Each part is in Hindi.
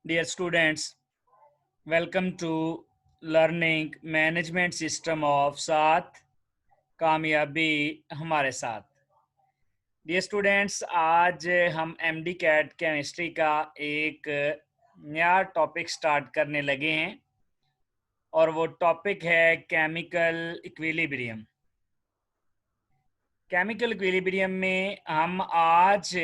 Dear students, welcome to Learning Management System of साथ कामयाबी हमारे साथ। डियर स्टूडेंट्स, आज हम एमडी कैट केमिस्ट्री का एक नया टॉपिक स्टार्ट करने लगे हैं और वो टॉपिक है केमिकल इक्विलिब्रियम। केमिकल इक्विलिब्रियम में हम आज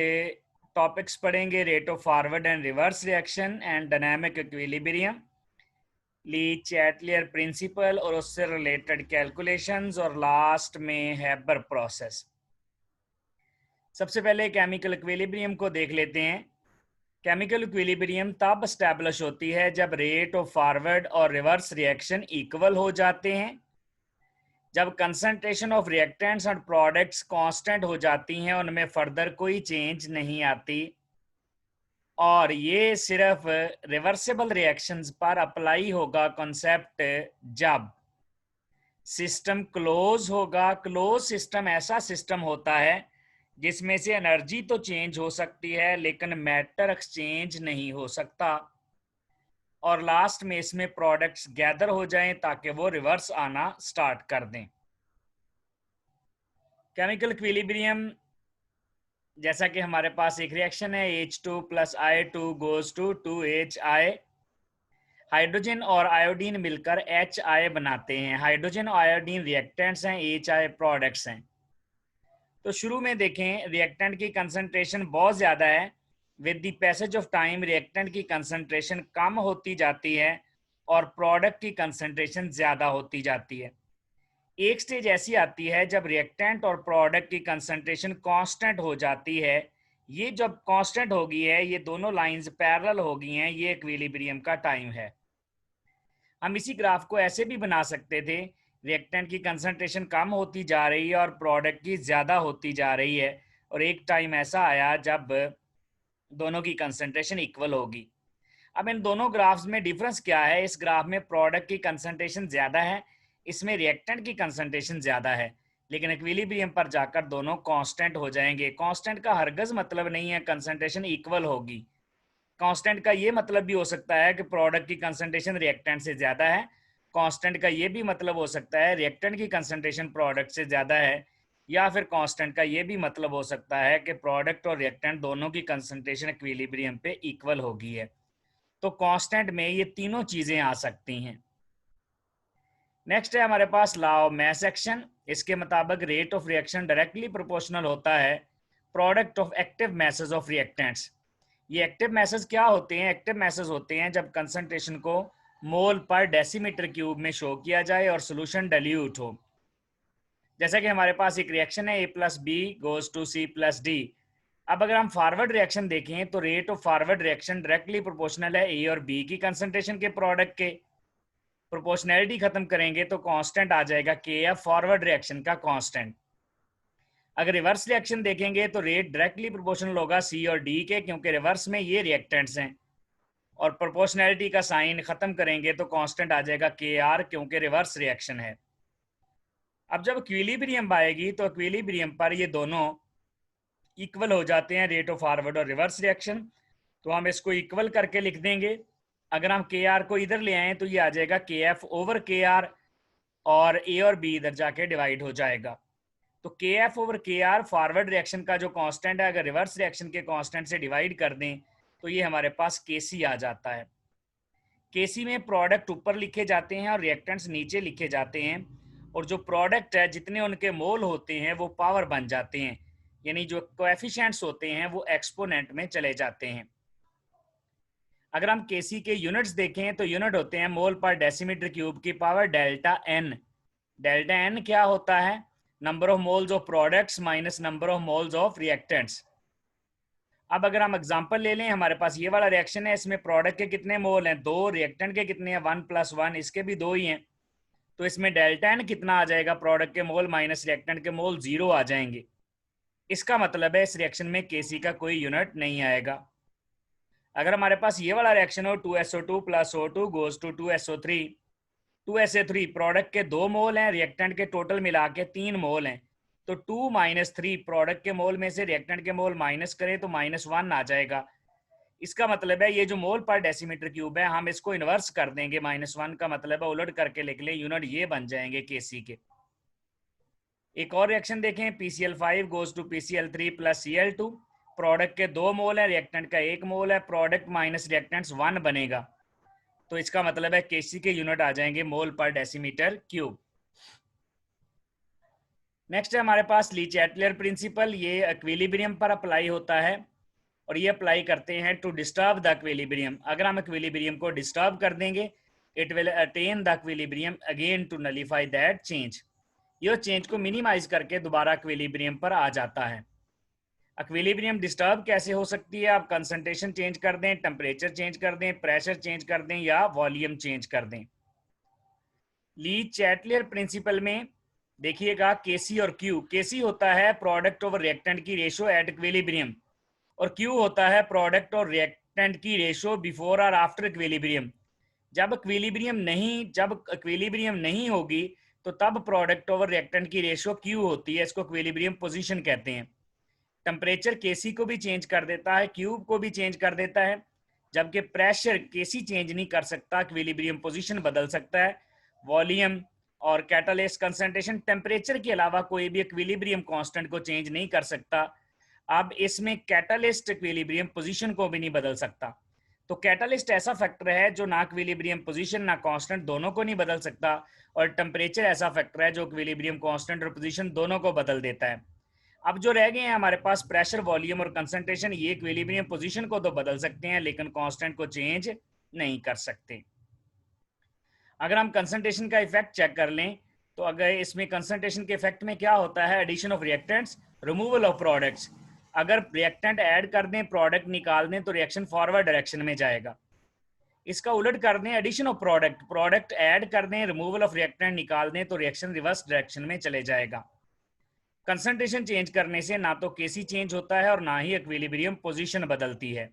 टॉपिक्स पढ़ेंगे rate of forward and reverse reaction and dynamic equilibrium, Lee Chatelier principal और उससे रिलेटेड कैलकुलेशंस, और लास्ट में हैबर प्रोसेस। सबसे पहले केमिकल इक्विलिब्रियम को देख लेते हैं। केमिकल इक्विलिब्रियम तब स्टैब्लिश होती है जब रेट ऑफ फॉरवर्ड और रिवर्स रिएक्शन इक्वल हो जाते हैं, जब कंसंट्रेशन ऑफ रिएक्टेंट्स और प्रोडक्ट्स कांस्टेंट हो जाती हैं, उनमें फर्दर कोई चेंज नहीं आती, और ये सिर्फ रिवर्सिबल रिएक्शंस पर अप्लाई होगा कॉन्सेप्ट जब सिस्टम क्लोज होगा। क्लोज सिस्टम ऐसा सिस्टम होता है जिसमें से एनर्जी तो चेंज हो सकती है लेकिन मैटर एक्सचेंज नहीं हो सकता, और लास्ट में इसमें प्रोडक्ट्स गैदर हो जाएं ताकि वो रिवर्स आना स्टार्ट कर दें। केमिकल इक्विलिब्रियम जैसा कि हमारे पास एक रिएक्शन है H2 + I2 goes to 2HI। Hydrogen और आयोडीन मिलकर HI बनाते हैं। हाइड्रोजन और आयोडीन रिएक्टेंट्स हैं, HI प्रोडक्ट्स हैं। तो शुरू में देखें, रिएक्टेंट की कंसंट्रेशन बहुत ज़्यादा है। With the passage of time reactant की कंसंट्रेशन कम होती जाती है और प्रोडक्ट की कंसंट्रेशन ज़्यादा होती जाती है। एक स्टेज ऐसी आती है जब रिएक्टेंट और प्रोडक्ट की कंसंट्रेशन कांस्टेंट हो जाती है। ये जब कांस्टेंट हो गई है, ये दोनों लाइंस पैरेलल हो गई हैं, ये इक्विलिब्रियम का टाइम है। हम इसी ग्राफ को ऐसे भी बना सकते थे, रिएक्टेंट की कंसंट्रेशन कम होती जा रही है और प्रोडक्ट की ज़्यादा होती जा रही है, और एक टाइम ऐसा आया जब दोनों की कंसंट्रेशन इक्वल होगी। अब इन दोनों ग्राफ्स में डिफरेंस क्या है? इस ग्राफ में प्रोडक्ट की कंसंट्रेशन ज़्यादा है, इसमें रिएक्टेंट की कंसंट्रेशन ज़्यादा है, लेकिन इक्विलिब्रियम पर जाकर दोनों कांस्टेंट हो जाएंगे। कांस्टेंट का हरगज मतलब नहीं है कंसंट्रेशन इक्वल होगी। कांस्टेंट का ये मतलब भी हो सकता है कि प्रोडक्ट की कंसंट्रेशन रिएक्टेंट से ज़्यादा है। कांस्टेंट का ये भी मतलब हो सकता है रिएक्टेंट की कंसंट्रेशन प्रोडक्ट से ज़्यादा है, या फिर कांस्टेंट का ये भी मतलब हो सकता है कि प्रोडक्ट और रिएक्टेंट दोनों की कंसंट्रेशन इक्विलिब्रियम पे इक्वल होगी है। तो कांस्टेंट में ये तीनों चीज़ें आ सकती हैं। नेक्स्ट है हमारे पास लॉ ऑफ मास एक्शन। इसके मुताबिक rate of reaction directly proportional होता है product of active message of reactants. ये एक्टिव मैसेज क्या होते हैं? एक्टिव मैसेज होते हैं जब कंसंट्रेशन को मोल पर डेसीमीटर क्यूब में शो किया जाए और सोल्यूशन डाइल्यूट हो। जैसा कि हमारे पास एक रिएक्शन है A + B goes to C + D। अब अगर हम फॉरवर्ड रिएक्शन देखें तो rate of forward reaction directly proportional है A और B की कंसंट्रेशन के प्रोडक्ट के। प्रोपोर्शनैलिटी खत्म करेंगे तो कांस्टेंट आ जाएगा KF, फॉरवर्ड रिएक्शन का कांस्टेंट। अगर रिवर्स रिएक्शन देखेंगे तो रेट डायरेक्टली प्रोपोर्शनल होगा C और D के, क्योंकि रिवर्स में ये रिएक्टेंट्स हैं, और प्रोपोर्शनैलिटी का साइन खत्म करेंगे तो कांस्टेंट आ जाएगा KR, क्योंकि रिवर्स रिएक्शन है। अब जब इक्विलिब्रियम आएगी तो इक्विलिब्रियम पर ये दोनों इक्वल हो जाते हैं, रेट ऑफ फॉरवर्ड और रिवर्स रिएक्शन। तो हम इसको इक्वल करके लिख देंगे। अगर हम KR को इधर ले आए तो ये आ जाएगा KF ओवर KR, और A और B इधर जाके डिवाइड हो जाएगा। तो KF over KR forward reaction का जो कांस्टेंट है, अगर रिवर्स रिएक्शन के कांस्टेंट से डिवाइड कर दें तो ये हमारे पास KC आ जाता है। KC में प्रोडक्ट ऊपर लिखे जाते हैं और रिएक्टेंट्स नीचे लिखे जाते हैं, और जो प्रोडक्ट है जितने उनके मोल होते हैं वो पावर बन जाते हैं, यानी जो कोएफिशिएंट्स होते हैं वो एक्सपोनेंट में चले जाते हैं। अगर हम KC के यूनिट्स देखें तो यूनिट होते हैं मोल पर डेसीमीटर क्यूब की power delta N। Delta N क्या होता है? Number of moles of products minus number of moles of reactants. अब अगर हम एग्जांपल ले लें, हमारे पास ये वाला रिएक्शन है, इसमें प्रोडक्ट के कितने मोल हैं? 2। रिएक्टेंट के कितने हैं? 1 + 1, इसके भी 2 ही हैं। तो इसमें डेल्टा N कितना आ जाएगा? प्रोडक्ट के मोल माइनस रिएक्टेंट के मोल 0 आ जाएंगे। इसका मतलब है इस रिएक्शन में KC का कोई यूनिट नहीं आएगा। अगर हमारे पास ये वाला रिएक्शन हो 2SO2 + O2 goes to 2SO3। 2SO3 product के 2 मोल हैं, रिएक्टेंट के टोटल मिला के 3 मोल हैं। तो 2 - 3 प्रोडक्ट के मोल में से रिएक्टेंट के मोल माइनस करें तो -1 आ जाएगा। इसका मतलब है ये जो मोल पर डेसीमीटर क्यूब है हम इसको इन्वर्स कर देंगे, -1 का मतलब है उलट करके लिख लें, यूनिट ये बन जाएंगे केसी के। एक और रिएक्शन देखें, PCl5 goes to PCl3 plus Cl2, product के 2 मोल है, रिएक्टेंट का 1 मोल है, प्रोडक्ट माइनस रिएक्टेंट्स 1 बनेगा, तो इसका मतलब है केसी के यूनिट आ जाएंगे मोल पर डेसीमीटर क्यूब। नेक्स्ट है हमारे पास ली चैटलर प्रिंसिपल, ये इक्विलिब्रियम पर अप्लाई होता है और ये अप्लाई करते हैं टू डिस्टर्ब द इक्विलिब्रियम। अगर हम इक्विलिब्रियम को डिस्टर्ब कर देंगे it will attain the equilibrium again to nullify that change, ये चेंज को मिनिमाइज करके दोबारा इक्विलिब्रियम पर आ जाता है। इक्विलिब्रियम डिस्टर्ब कैसे हो सकती है, आप कंसंट्रेशन चेंज कर दें, टेम्परेचर चेंज कर दें, प्रेशर चेंज कर दें या वॉल्यूम चेंज कर दें। ली चैटलर प्रिंसिपल में देखिएगा केसी और क्यू, केसी होता है प्रोडक्ट ऑफ रिएक्टेंट की रेशो एट इक्विलिब्रियम और क्यू होता है प्रोडक्ट और रिएक्टेंट की रेशो बिफोर और आफ्टर इक्विलिब्रियम। जब इक्विलिब्रियम नहीं होगी तो तब प्रोडक्ट ओवर रिएक्टेंट की रेशो क्यू होती है, इसको इक्विलिब्रियम पोजीशन कहते हैं। टेम्परेचर केसी को भी चेंज कर देता है, क्यूब को भी चेंज कर देता है, जबकि प्रेशर केसी चेंज नहीं कर सकता, इक्विलिब्रियम पोजीशन बदल सकता है। वॉल्यूम और कैटालिस्ट कंसंट्रेशन टेम्परेचर के अलावा कोई भी इक्विलिब्रियम कांस्टेंट को चेंज नहीं कर सकता। अब इसमें कैटालिस्ट इक्विलिब्रियम पोजीशन को भी नहीं बदल सकता, तो कैटालिस्ट ऐसा फैक्टर है जो ना इक्विलिब्रियम पोजीशन ना कांस्टेंट दोनों को नहीं बदल सकता, और टेम्परेचर ऐसा फैक्टर है जो इक्विलिब्रियम कांस्टेंट और पोजीशन दोनों को बदल देता है। अब जो रह गए हैं हमारे पास प्रेशर, वॉल्यूम और कंसंट्रेशन, ये इक्विलिब्रियम पोजीशन को तो बदल सकते हैं लेकिन कांस्टेंट को चेंज नहीं कर सकते। अगर हम कंसंट्रेशन का इफेक्ट चेक कर लें तो अगर इसमें कंसंट्रेशन के इफेक्ट में क्या होता है, addition of reactants, removal of products. अगर रिएक्टेंट ऐड कर दें, प्रोडक्ट निकाल दें तो रिएक्शन फॉरवर्ड डायरेक्शन में जाएगा। इसका उलट कर दें, एडिशन ऑफ प्रोडक्ट ऐड कर दें, रिमूवल ऑफ रिएक्टेंट निकाल दें तो रिएक्शन रिवर्स डायरेक्शन में चले जाएगा। कंसंट्रेशन चेंज करने से ना तो केसी चेंज होता है और ना ही इक्विलिब्रियम पोजीशन बदलती है।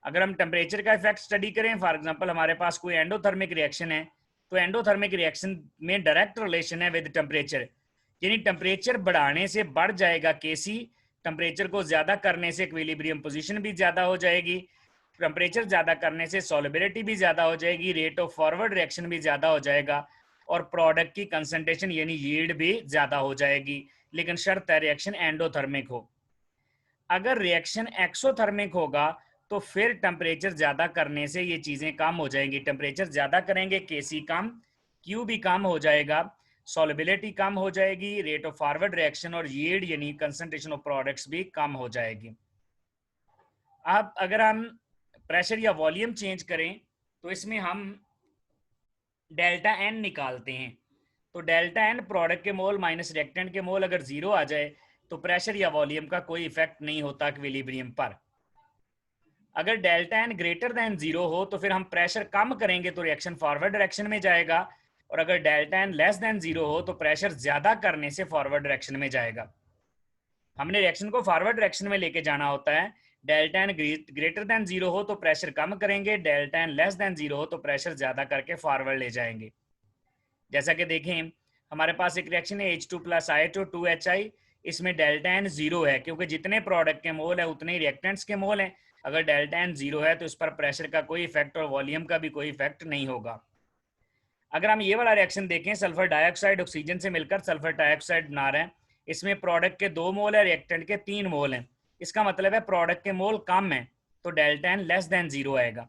अगर हम टेम्परेचर का इफेक्ट स्टडी करें, फॉर एग्जांपल हमारे पास कोई एंडोथर्मिक रिएक्शन है, तो एंडोथर्मिक रिएक्शन में डायरेक्ट रिलेशन है विद टेम्परेचर, यानी टेम्परेचर बढ़ाने से बढ़ जाएगा केसी, टेम्परेचर को ज्यादा करने से इक्विलिब्रियम पोजीशन भी ज्यादा हो जाएगी, टेम्परेचर ज्यादा करने से सॉल्युबिलिटी भी ज्यादा हो जाएगी, रेट ऑफ फॉरवर्ड रिएक्शन भी ज्यादा हो जाएगा और प्रोडक्ट की कंसंट्रेशन यानी यील्ड भी ज्यादा हो जाएगी, लेकिन शर्त है रिएक्शन एंडोथर्मिक हो। अगर रिएक्शन एक्सोथर्मिक होगा तो फिर टेम्परेचर ज्यादा करने से ये चीजें कम हो जाएंगी, टेम्परेचर ज्यादा करेंगे केसी कम, क्यू भी कम हो जाएगा, सॉल्युबिलिटी कम हो जाएगी, रेट ऑफ फॉरवर्ड रिएक्शन और यील्ड यानी कंसंट्रेशन ऑफ प्रोडक्ट्स भी कम हो जाएगी। अब अगर हम प्रेशर या वॉल्यूम चेंज करें तो इसमें हम डेल्टा एन निकालते हैं, तो डेल्टा एन प्रोडक्ट के मोल माइनस रिएक्टेंट के मोल अगर जीरो आ जाए तो प्रेशर या वॉल्यूम का कोई इफेक्ट नहीं होता इक्विलिब्रियम पर। अगर delta n greater than zero हो तो फिर हम प्रेशर कम करेंगे तो रिएक्शन फॉरवर्ड डायरेक्शन में जाएगा, और अगर delta n less than zero हो तो प्रेशर ज्यादा करने से फॉरवर्ड डायरेक्शन में जाएगा। हमने रिएक्शन को फॉरवर्ड डायरेक्शन में लेके जाना होता है, delta n greater than zero हो तो प्रेशर कम करेंगे, delta n less than zero हो तो प्रेशर ज्यादा करके फॉरवर्ड ले जाएंगे। जैसा कि देखें हमारे पास एक रिएक्शन है H2 + I2 2HI, इसमें डेल्टा एन जीरो है क्योंकि जितने प्रोडक्ट के मोल है उतने ही रिएक्टेंट्स के मोल हैं। अगर डेल्टा एन जीरो है तो इस पर प्रेशर का कोई इफेक्ट और वॉल्यूम का भी कोई इफेक्ट नहीं होगा। अगर हम ये वाला रिएक्शन देखें, सल्फर डाइऑक्साइड ऑक्सीजन से मिलकर सल्फर डाइऑक्साइड बना रहे हैं, इसमें प्रोडक्ट के 2 मोल है, रिएक्टेंट के 3 मोल हैं, इसका मतलब है प्रोडक्ट के मोल कम है तो delta n less than zero आएगा।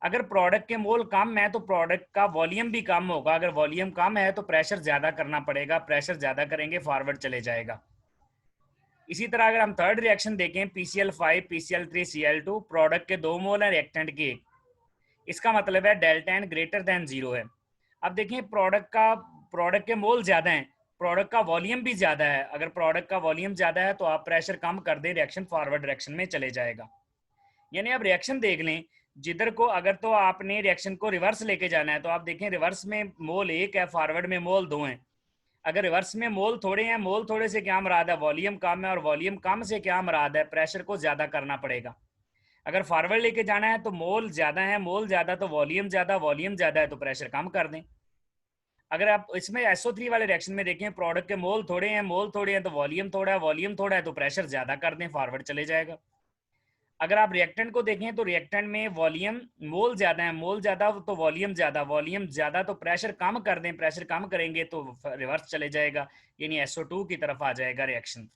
अगर प्रोडक्ट के मोल कम है तो प्रोडक्ट का वॉल्यूम भी कम होगा, अगर वॉल्यूम कम है तो प्रेशर ज्यादा करना पड़ेगा, प्रेशर ज्यादा करेंगे फॉरवर्ड चले जाएगा। इसी तरह अगर हम थर्ड रिएक्शन देखें, PCl5 PCl3 Cl2, प्रोडक्ट के 2 मोल है, रिएक्टेंट के 1, इसका मतलब है delta n greater than zero है। अब देखें प्रोडक्ट के मोल ज्यादा हैं, प्रोडक्ट का वॉल्यूम भी ज्यादा है, अगर प्रोडक्ट का वॉल्यूम ज्यादा है तो आप प्रेशर कम कर दें, रिएक्शन फॉरवर्ड डायरेक्शन में चले जाएगा। यानी आप रिएक्शन देख लें जिधर को, अगर तो आपने रिएक्शन को रिवर्स लेके जाना है तो आप देखें रिवर्स में मोल 1 है, फॉरवर्ड में मोल 2 हैं। अगर रिवर्स में मोल थोड़े हैं, मोल थोड़े से क्या मुराद है, वॉल्यूम कम है, और वॉल्यूम कम से क्या मुराद है, प्रेशर को ज्यादा करना पड़ेगा। अगर फॉरवर्ड लेके जाना है तो मोल ज्यादा है, मोल ज्यादा तो वॉल्यूम ज्यादा, वॉल्यूम ज्यादा है तो प्रेशर कम कर दें। अगर आप इसमें SO3 वाले रिएक्शन में देखें, प्रोडक्ट के मोल थोड़े हैं, मोल थोड़े हैं तो वॉल्यूम थोड़ा है, वॉल्यूम थोड़ा है तो प्रेशर ज्यादा कर दें, फॉरवर्ड चले जाएगा। अगर आप रिएक्टेंट को देखें तो रिएक्टेंट में वॉल्यूम मोल ज्यादा है, मोल ज्यादा तो वॉल्यूम ज्यादा, वॉल्यूम ज्यादा तो प्रेशर कम कर दें, प्रेशर कम करेंगे तो रिवर्स चले जाएगा, यानी SO2 की तरफ आ जाएगा रिएक्शन।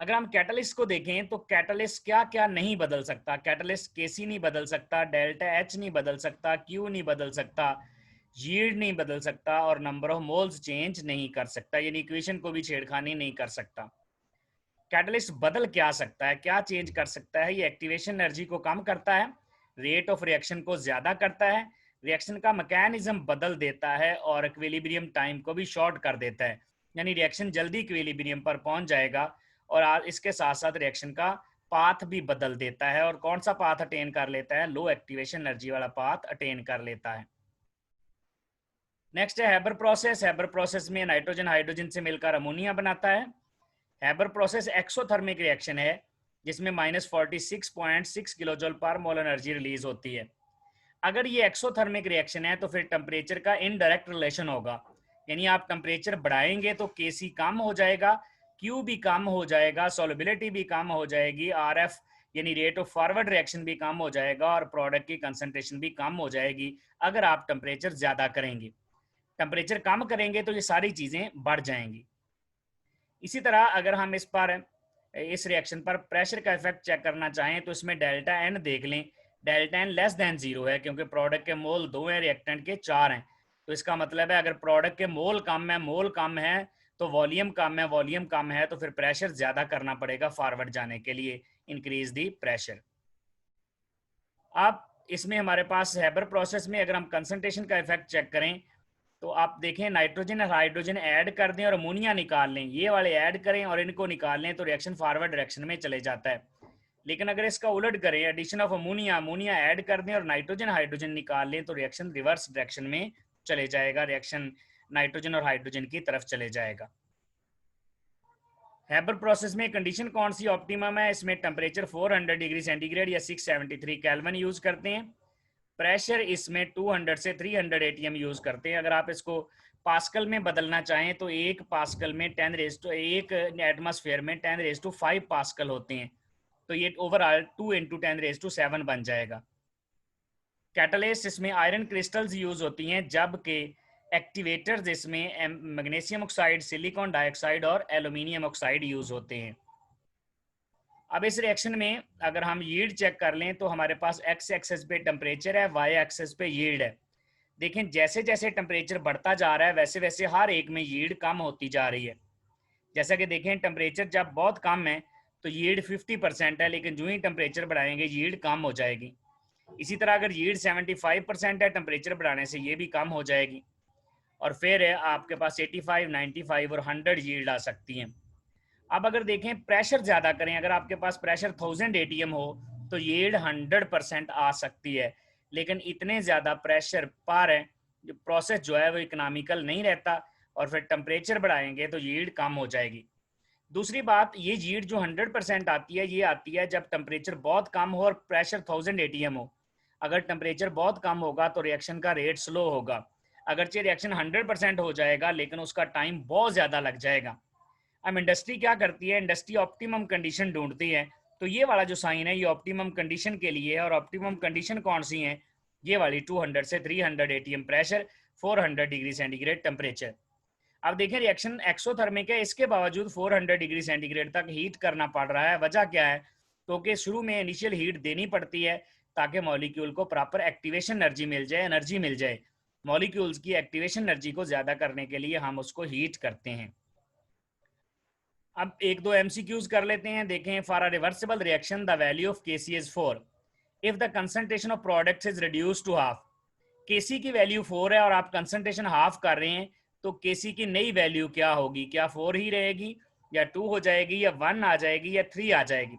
अगर हम कैटलिस्ट को देखें तो कैटलिस्ट क्या क्या नहीं बदल सकता, कैटलिस्ट केसी नहीं बदल सकता, डेल्टा एच नहीं बदल सकता, क्यू नहीं बदल सकता, यील्ड नहीं बदल सकता और नंबर ऑफ मोल्स चेंज नहीं कर सकता, यानी इक्वेशन को भी छेड़खानी नहीं कर सकता। कैटलिस्ट बदल क्या सकता है, क्या चेंज कर सकता है? ये एक्टिवेशन एनर्जी को कम करता है, रेट ऑफ रिएक्शन को ज्यादा करता है, रिएक्शन का मैकेनिज्म बदल देता है और इक्विलिब्रियम टाइम को भी शॉर्ट कर देता है, यानी रिएक्शन जल्दी इक्विलिब्रियम पर पहुंच जाएगा। और इसके साथ साथ रिएक्शन का पाथ भी बदल देता है, और कौन सा पाथ अटेन कर लेता है? लो एक्टिवेशन एनर्जी वाला पाथ अटेन कर लेता है। नेक्स्ट है हैबर प्रोसेस। हैबर प्रोसेस में नाइट्रोजन हाइड्रोजन से मिलकर अमोनिया बनाता है। हैबर प्रोसेस एक्सोथर्मिक रिएक्शन है जिसमें -46.6 किलोजूल पर मोल एनर्जी रिलीज होती है। अगर ये एक्सोथर्मिक रिएक्शन है तो फिर टेम्परेचर का इनडायरेक्ट रिलेशन होगा, यानी आप टेम्परेचर बढ़ाएंगे तो केसी कम हो जाएगा, क्यू भी कम हो जाएगा, सोलबिलिटी भी कम हो जाएगी, आरएफ यानी रेट ऑफ फॉरवर्ड रिएक्शन भी कम हो जाएगा और प्रोडक्ट की कंसंट्रेशन भी कम हो जाएगी अगर आप टेम्परेचर ज्यादा करेंगे। टेम्परेचर कम करेंगे तो ये सारी चीजें बढ़ जाएंगी। इसी तरह अगर हम इस रिएक्शन पर प्रेशर का इफेक्ट चेक करना चाहें तो इसमें डेल्टा एन देख लें। डेल्टा एन लेस देन 0 है क्योंकि प्रोडक्ट के मोल 2 हैं, रिएक्टेंट के 4 हैं। तो इसका मतलब है अगर प्रोडक्ट के मोल कम है तो वॉल्यूम कम है, वॉल्यूम कम है तो फिर प्रेशर ज्यादा करना पड़ेगा फॉरवर्ड जाने के लिए, इंक्रीज दी प्रेशर। अब इसमें हमारे पास हैबर प्रोसेस में अगर हम कंसंट्रेशन का इफेक्ट चेक करें तो आप देखें नाइट्रोजन और हाइड्रोजन ऐड कर दें और अमोनिया निकाल लें, ये वाले ऐड करें और इनको निकाल लें तो रिएक्शन फॉरवर्ड डायरेक्शन में चले जाता है। लेकिन अगर इसका उलट करें, addition of ammonia, ammonia add कर दें और नाइट्रोजन हाइड्रोजन निकाल लें तो रिएक्शन रिवर्स डायरेक्शन में चले जाएगा, रिएक्शन नाइट्रोजन और हाइड्रोजन की तरफ चले जाएगा। हैबर प्रोसेस में कंडीशन कौन सी ऑप्टिमम है? इसमें टेम्परेचर 400 डिग्री सेंटीग्रेड या 673 केल्विन यूज करते हैं। प्रेशर इसमें 200 से 300 एटीएम यूज करते हैं। अगर आप इसको पास्कल में बदलना चाहें तो एक पास्कल में 1 एटमॉस्फेयर में 10⁵ पास्कल होते हैं, तो ये ओवरऑल 2 × 10⁷ बन जाएगा। कैटलिस्ट इसमें आयरन क्रिस्टल्स यूज होती हैं, जबकि एक्टिवेटर्स इसमें मैग्नीशियम ऑक्साइड, सिलिकॉन डाइऑक्साइड और एल्यूमिनियम ऑक्साइड यूज होते हैं। अब इस रिएक्शन में अगर हम यील्ड चेक कर लें तो हमारे पास एक्स एक्सेस पे टेम्परेचर है, वाई एक्सेस पे यील्ड है। देखें जैसे जैसे टेम्परेचर बढ़ता जा रहा है वैसे वैसे हर एक में यील्ड कम होती जा रही है। जैसा कि देखें टेम्परेचर जब बहुत कम है तो यील्ड 50% है, लेकिन जो ही टेम्परेचर बढ़ाएंगे यील्ड कम हो जाएगी। इसी तरह अगर यील्ड 75% है टेम्परेचर बढ़ाने से ये भी कम हो जाएगी, और फिर आपके पास 85, 95 और 100 यील्ड आ सकती हैं। अब अगर देखें प्रेशर ज़्यादा करें, अगर आपके पास प्रेशर 1000 एटीएम हो तो यील्ड 100% आ सकती है, लेकिन इतने ज़्यादा प्रेशर पर जो प्रोसेस जो है वो इकोनॉमिकल नहीं रहता और फिर टेम्परेचर बढ़ाएंगे तो यील्ड कम हो जाएगी। दूसरी बात, ये यील्ड जो 100% आती है ये आती है जब टेम्परेचर बहुत कम हो और प्रेशर 1000 एटीएम हो। अगर टेम्परेचर बहुत कम होगा तो रिएक्शन का रेट स्लो होगा, अगरचे रिएक्शन 100% हो जाएगा लेकिन उसका टाइम बहुत ज़्यादा लग जाएगा। अब इंडस्ट्री क्या करती है? इंडस्ट्री ऑप्टिमम कंडीशन ढूंढती है, तो ये वाला जो साइन है ये ऑप्टिमम कंडीशन के लिए है, और ऑप्टिमम कंडीशन कौन सी है? ये वाली 200 से 300 ATM pressure, 400 degree centigrade temperature. अब देखें रिएक्शन एक्सोथर्मिक है, इसके बावजूद 400 डिग्री सेंटीग्रेड तक हीट करना पड़ रहा है। वजह क्या है? क्योंकि शुरू में इनिशियल हीट देनी पड़ती है ताकि मॉलिक्यूल को प्रॉपर एक्टिवेशन एनर्जी मिल जाए। मॉलिक्यूल्स की एक्टिवेशन एनर्जी को ज्यादा करने के लिए हम उसको हीट करते हैं। अब एक दो एमसीक्यूज कर लेते हैं। देखें, for a reversible reaction the value of KC is 4 if the concentration of products is reduce to half. KC की वैल्यू 4 है और आप कंसंट्रेशन हाफ कर रहे हैं, तो केसी की नई वैल्यू क्या होगी? क्या 4 ही रहेगी या 2 हो जाएगी या 1 आ जाएगी या 3 आ जाएगी?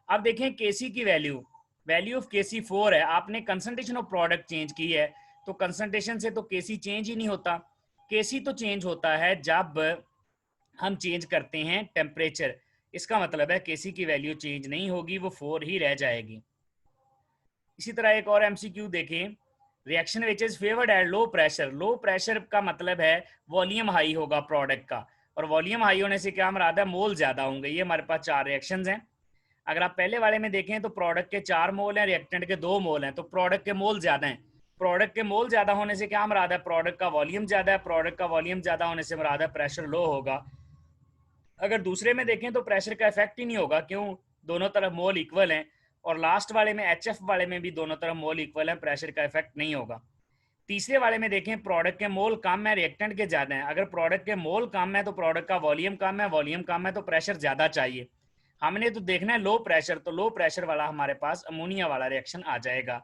अब देखें केसी की वैल्यू ऑफ केसी 4 है, आपने कंसंट्रेशन ऑफ प्रोडक्ट चेंज की है, तो कंसंट्रेशन से तो केसी चेंज ही नहीं होता। केसी तो चेंज होता है जब हम चेंज करते हैं टेम्परेचर। इसका मतलब है केसी की वैल्यू चेंज नहीं होगी, वो 4 ही रह जाएगी। इसी तरह एक और एमसीक्यू देखें, reaction which is favoured at low pressure. Low pressure का मतलब है वॉल्यूम हाई होगा प्रोडक्ट का, और वॉल्यूम हाई होने से क्या मुराद है? मोल ज्यादा होंगे। ये हमारे पास 4 रिएक्शंस हैं। अगर आप पहले वाले में देखें तो प्रोडक्ट के 4 मोल हैं, रिएक्टेंट के 2 मोल हैं, तो प्रोडक्ट के मोल ज्यादा हैं। प्रोडक्ट के मोल ज्यादा होने से क्या मुराद है, प्रोडक्ट का वॉल्यूम ज्यादा है। प्रोडक्ट का वॉल्यूम ज्यादा होने से मुराद है प्रेशर लो होगा। अगर दूसरे में देखें तो प्रेशर का इफेक्ट ही नहीं होगा, क्यों, दोनों तरफ मोल इक्वल हैं। और लास्ट वाले में HF वाले में भी दोनों तरफ मोल इक्वल हैं, प्रेशर का इफेक्ट नहीं होगा। तीसरे वाले में देखें प्रोडक्ट के मोल कम है, रिएक्टेंट के ज्यादा हैं। अगर प्रोडक्ट के मोल कम है तो प्रोडक्ट का वॉल्यूम कम है, वॉल्यूम कम है तो प्रेशर ज्यादा चाहिए। हमने तो देखना है लो प्रेशर, तो लो प्रेशर वाला हमारे पास अमोनिया वाला रिएक्शन आ जाएगा,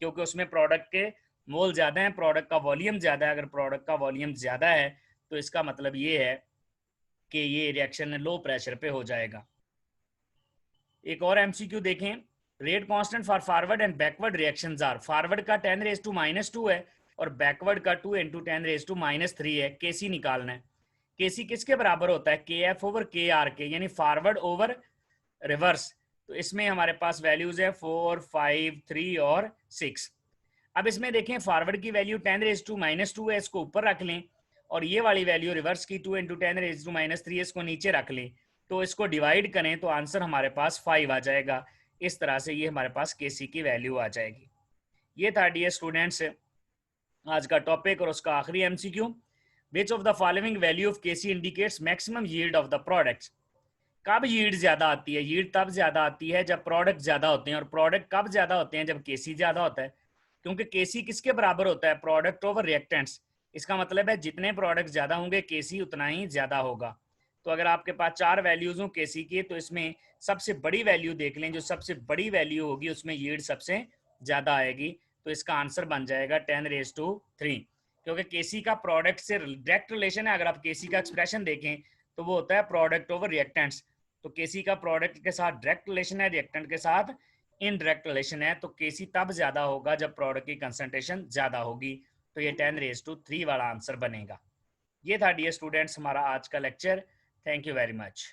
क्योंकि उसमें प्रोडक्ट के मोल ज्यादा हैं, प्रोडक्ट का वॉल्यूम ज्यादा है। अगर प्रोडक्ट का वॉल्यूम ज्यादा है तो इसका मतलब ये है कि ये रिएक्शन लो प्रेशर पे हो जाएगा। एक और MCQ देखें, rate constant for forward and backward reactions are, forward का 10⁻⁻² है और बैकवर्ड का 2 × 10⁻³ है। केसी निकालना है। केसी किसके बराबर होता है, KF/KR के, यानी फॉरवर्ड ओवर रिवर्स। तो इसमें हमारे पास वैल्यूज है 4, 5, 3 और 6। अब इसमें देखें फॉरवर्ड की वैल्यू 10⁻² है, इसको ऊपर रख लें, और ये वाली वैल्यू रिवर्स की 2 × 10⁻³ इसको नीचे रख लें, तो इसको डिवाइड करें तो आंसर हमारे पास 5 आ जाएगा। इस तरह से ये हमारे पास केसी की वैल्यू आ जाएगी। ये था डियर स्टूडेंट्स आज का टॉपिक और उसका आखिरी MCQ। Which of the following value of KC indicates maximum yield of the products. कब यील्ड ज्यादा आती है, यील्ड तब ज्यादा आती है जब प्रोडक्ट ज्यादा होते हैं। और प्रोडक्ट कब ज्यादा होते हैं, जब केसी ज्यादा होता है, क्योंकि केसी किसके बराबर होता है, प्रोडक्ट ओवर रिएक्टेंट्स। इसका मतलब है जितने प्रोडक्ट ज्यादा होंगे केसी उतना ही ज्यादा होगा। तो अगर आपके पास 4 वैल्यूज हो केसी की, तो इसमें सबसे बड़ी वैल्यू देख लें, जो सबसे बड़ी वैल्यू होगी उसमें यील्ड सबसे ज्यादा आएगी। तो इसका आंसर बन जाएगा 10⁻3, क्योंकि केसी का प्रोडक्ट से डायरेक्ट रिलेशन है। अगर आप केसी का एक्सप्रेशन देखें तो वो होता है प्रोडक्ट ओवर रिएक्टेंट्स। तो केसी का प्रोडक्ट के साथ डायरेक्ट रिलेशन है, रिएक्टेंट के साथ इनडायरेक्ट रिलेशन है। तो केसी तब ज्यादा होगा जब प्रोडक्ट की कंसंट्रेशन ज्यादा होगी। तो ये 10⁻3 वाला आंसर बनेगा। ये था डियर स्टूडेंट्स हमारा आज का lecture. Thank you very much.